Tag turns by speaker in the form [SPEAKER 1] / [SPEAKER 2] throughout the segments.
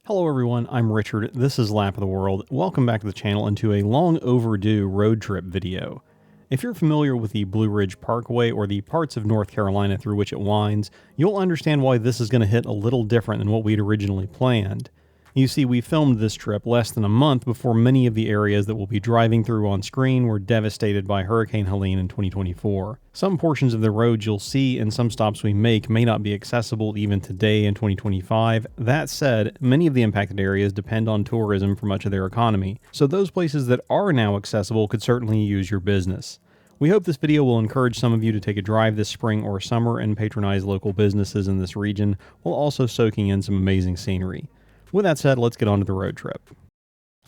[SPEAKER 1] Hello everyone, I'm Richard, this is Lap of the World. Welcome back to the channel and to a long overdue road trip video. If you're familiar with the Blue Ridge Parkway or the parts of North Carolina through which it winds, you'll understand why this is going to hit a little different than what we'd originally planned. You see, we filmed this trip less than a month before many of the areas that we'll be driving through on screen were devastated by Hurricane Helene in 2024. Some portions of the road you'll see and some stops we make may not be accessible even today in 2025. That said, many of the impacted areas depend on tourism for much of their economy, so those places that are now accessible could certainly use your business. We hope this video will encourage some of you to take a drive this spring or summer and patronize local businesses in this region, while also soaking in some amazing scenery. With that said, let's get on to the road trip.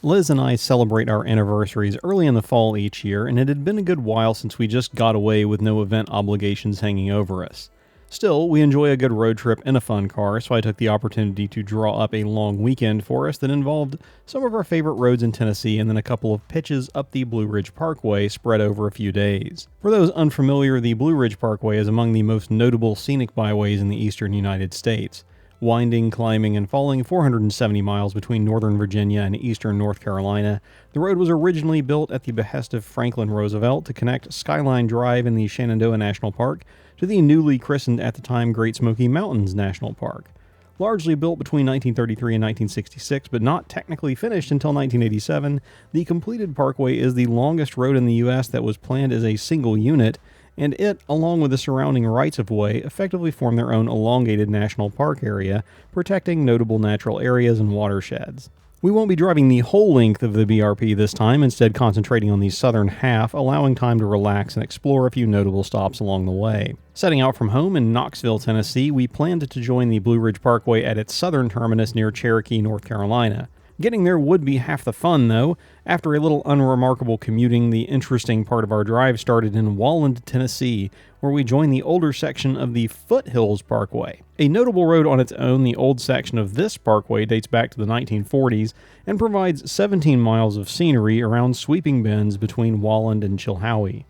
[SPEAKER 1] Liz and I celebrate our anniversaries early in the fall each year, and it had been a good while since we just got away with no event obligations hanging over us. Still, we enjoy a good road trip in a fun car, so I took the opportunity to draw up a long weekend for us that involved some of our favorite roads in Tennessee and then a couple of pitches up the Blue Ridge Parkway spread over a few days. For those unfamiliar, the Blue Ridge Parkway is among the most notable scenic byways in the eastern United States. Winding, climbing, and falling 470 miles between northern Virginia and eastern North Carolina, the road was originally built at the behest of Franklin Roosevelt to connect Skyline Drive in the Shenandoah National Park to the newly christened at the time Great Smoky Mountains National Park. Largely built between 1933 and 1966, but not technically finished until 1987, the completed parkway is the longest road in the U.S. that was planned as a single unit, and it, along with the surrounding rights-of-way, effectively form their own elongated national park area, protecting notable natural areas and watersheds. We won't be driving the whole length of the BRP this time, instead concentrating on the southern half, allowing time to relax and explore a few notable stops along the way. Setting out from home in Knoxville, Tennessee, we planned to join the Blue Ridge Parkway at its southern terminus near Cherokee, North Carolina. Getting there would be half the fun, though. After a little unremarkable commuting, the interesting part of our drive started in Walland, Tennessee, where we joined the older section of the Foothills Parkway. A notable road on its own, the old section of this parkway dates back to the 1940s and provides 17 miles of scenery around sweeping bends between Walland and Chilhowie.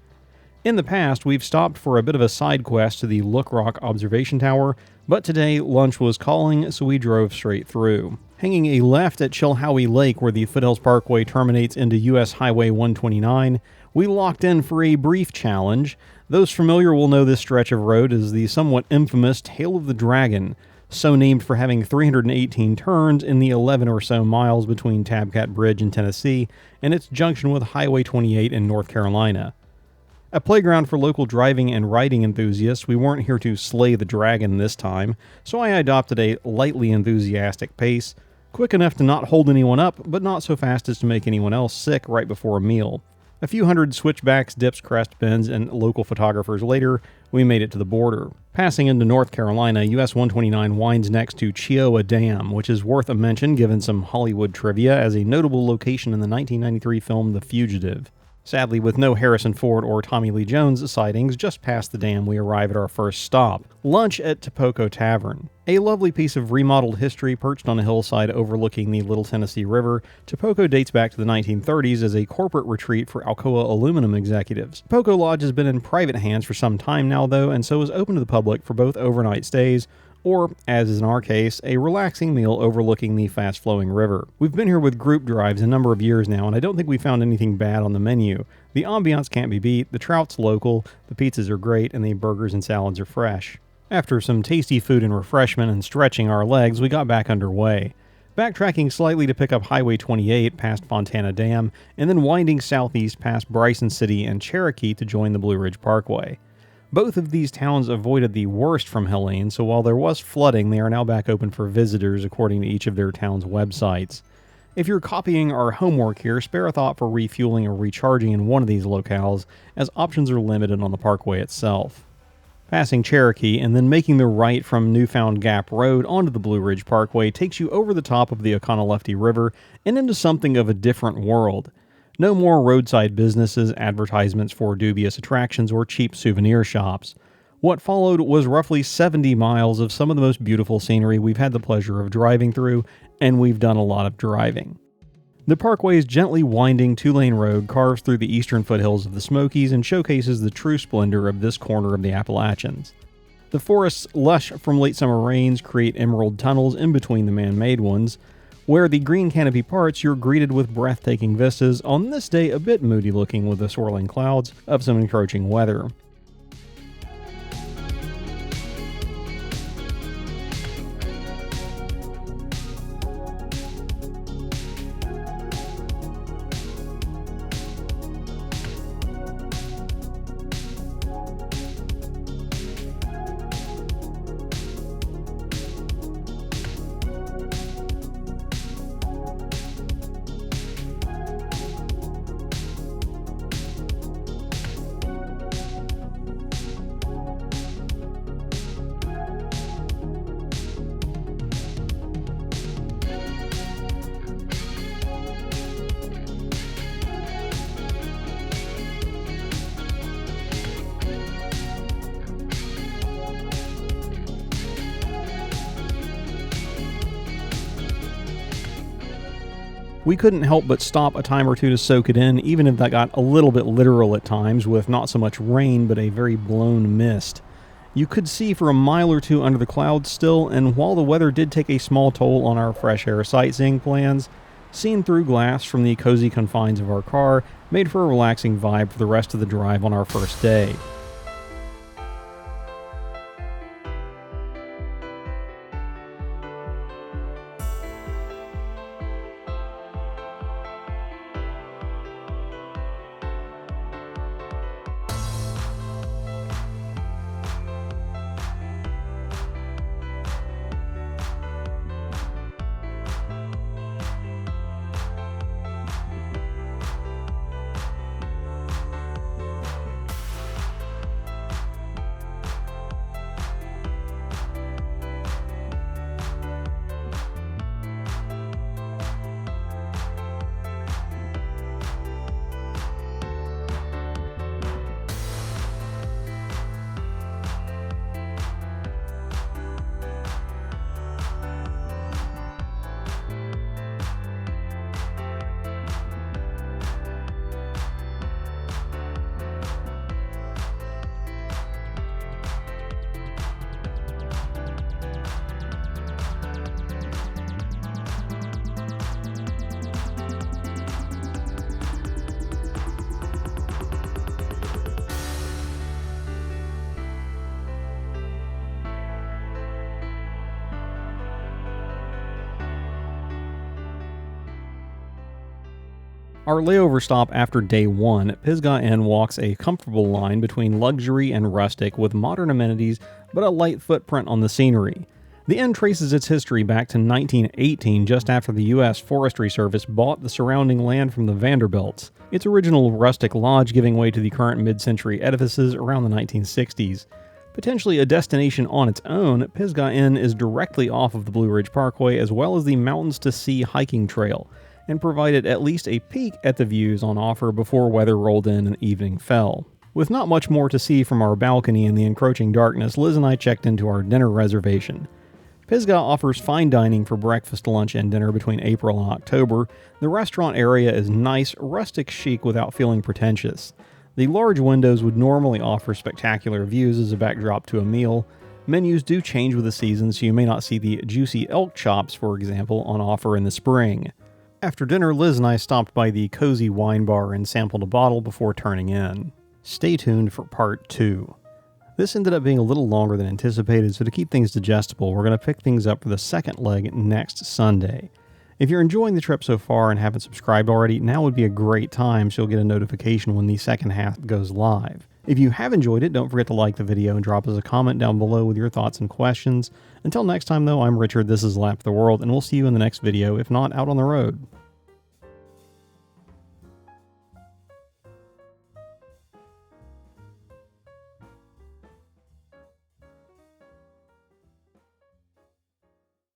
[SPEAKER 1] In the past, we've stopped for a bit of a side quest to the Look Rock Observation Tower, but today lunch was calling, so we drove straight through. Hanging a left at Chilhowie Lake, where the Foothills Parkway terminates into U.S. Highway 129, we locked in for a brief challenge. Those familiar will know this stretch of road as the somewhat infamous Tail of the Dragon, so named for having 318 turns in the 11 or so miles between Tabcat Bridge in Tennessee and its junction with Highway 28 in North Carolina. A playground for local driving and riding enthusiasts, we weren't here to slay the dragon this time, so I adopted a lightly enthusiastic pace, quick enough to not hold anyone up, but not so fast as to make anyone else sick right before a meal. A few hundred switchbacks, dips, crest bends, and local photographers later, we made it to the border. Passing into North Carolina, US 129 winds next to Cheoah Dam, which is worth a mention given some Hollywood trivia as a notable location in the 1993 film The Fugitive. Sadly, with no Harrison Ford or Tommy Lee Jones sightings, just past the dam we arrive at our first stop, lunch at Tapoco Tavern. A lovely piece of remodeled history perched on a hillside overlooking the Little Tennessee River, Tapoco dates back to the 1930s as a corporate retreat for Alcoa aluminum executives. Tapoco Lodge has been in private hands for some time now, though, and so is open to the public for both overnight stays, or, as is in our case, a relaxing meal overlooking the fast-flowing river. We've been here with group drives a number of years now, and I don't think we found anything bad on the menu. The ambiance can't be beat, the trout's local, the pizzas are great, and the burgers and salads are fresh. After some tasty food and refreshment and stretching our legs, we got back underway. Backtracking slightly to pick up Highway 28 past Fontana Dam, and then winding southeast past Bryson City and Cherokee to join the Blue Ridge Parkway. Both of these towns avoided the worst from Helene, so while there was flooding, they are now back open for visitors according to each of their towns' websites. If you're copying our homework here, spare a thought for refueling or recharging in one of these locales, as options are limited on the parkway itself. Passing Cherokee and then making the right from Newfound Gap Road onto the Blue Ridge Parkway takes you over the top of the Oconaluftee River and into something of a different world. No more roadside businesses, advertisements for dubious attractions, or cheap souvenir shops. What followed was roughly 70 miles of some of the most beautiful scenery we've had the pleasure of driving through, and we've done a lot of driving. The parkway's gently winding two-lane road carves through the eastern foothills of the Smokies and showcases the true splendor of this corner of the Appalachians. The forests, lush from late summer rains, create emerald tunnels in between the man-made ones, Where the green canopy parts, you're greeted with breathtaking vistas, on this day a bit moody looking with the swirling clouds of some encroaching weather. We couldn't help but stop a time or two to soak it in, even if that got a little bit literal at times, with not so much rain but a very blown mist. You could see for a mile or two under the clouds still, and while the weather did take a small toll on our fresh air sightseeing plans, seen through glass from the cozy confines of our car made for a relaxing vibe for the rest of the drive on our first day. Our layover stop after day one, Pisgah Inn walks a comfortable line between luxury and rustic with modern amenities but a light footprint on the scenery. The inn traces its history back to 1918, just after the U.S. Forestry Service bought the surrounding land from the Vanderbilts, its original rustic lodge giving way to the current mid-century edifices around the 1960s. Potentially a destination on its own, Pisgah Inn is directly off of the Blue Ridge Parkway as well as the Mountains to Sea hiking trail, and provided at least a peek at the views on offer before weather rolled in and evening fell. With not much more to see from our balcony in the encroaching darkness, Liz and I checked into our dinner reservation. Pisgah offers fine dining for breakfast, lunch, and dinner between April and October. The restaurant area is nice, rustic chic without feeling pretentious. The large windows would normally offer spectacular views as a backdrop to a meal. Menus do change with the season, so you may not see the juicy elk chops, for example, on offer in the spring. After dinner, Liz and I stopped by the cozy wine bar and sampled a bottle before turning in. Stay tuned for part 2. This ended up being a little longer than anticipated, so to keep things digestible, we're going to pick things up for the second leg next Sunday. If you're enjoying the trip so far and haven't subscribed already, now would be a great time so you'll get a notification when the second half goes live. If you have enjoyed it, don't forget to like the video and drop us a comment down below with your thoughts and questions. Until next time though, I'm Richard, this is Lap the World, and we'll see you in the next video, if not out on the road.